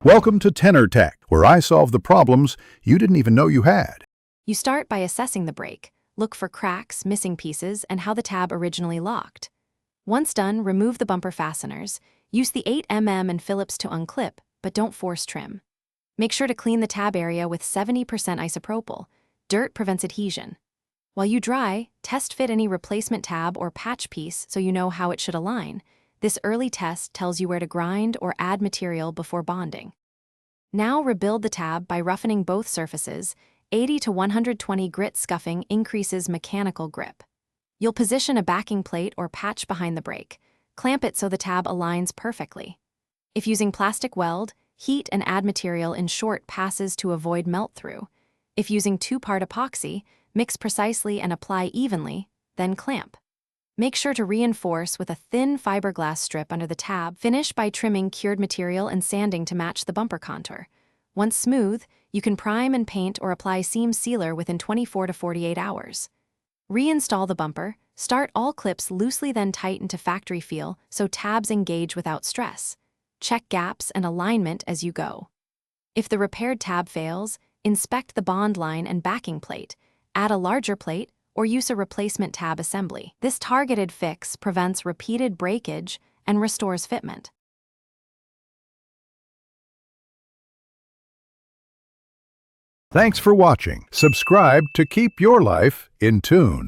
Welcome to Tenor Tech, where I solve the problems you didn't even know you had. You start by assessing the brake. Look for cracks, missing pieces, and how the tab originally locked. Once done, remove the bumper fasteners. Use the 8mm and Phillips to unclip, but don't force trim. Make sure to clean the tab area with 70% isopropyl. Dirt prevents adhesion. While you dry, test fit any replacement tab or patch piece so you know how it should align. This early test tells you where to grind or add material before bonding. Now rebuild the tab by roughening both surfaces. 80 to 120 grit scuffing increases mechanical grip. You'll position a backing plate or patch behind the brake. Clamp it so the tab aligns perfectly. If using plastic weld, heat and add material in short passes to avoid melt-through. If using two-part epoxy, mix precisely and apply evenly, then clamp. Make sure to reinforce with a thin fiberglass strip under the tab. Finish by trimming cured material and sanding to match the bumper contour. Once smooth, you can prime and paint or apply seam sealer within 24 to 48 hours. Reinstall the bumper. Start all clips loosely, then tighten to factory feel so tabs engage without stress. Check gaps and alignment as you go. If the repaired tab fails, inspect the bond line and backing plate. Add a larger plate or use a replacement tab assembly. This targeted fix prevents repeated breakage and restores fitment. Thanks for watching. Subscribe to keep your life in tune.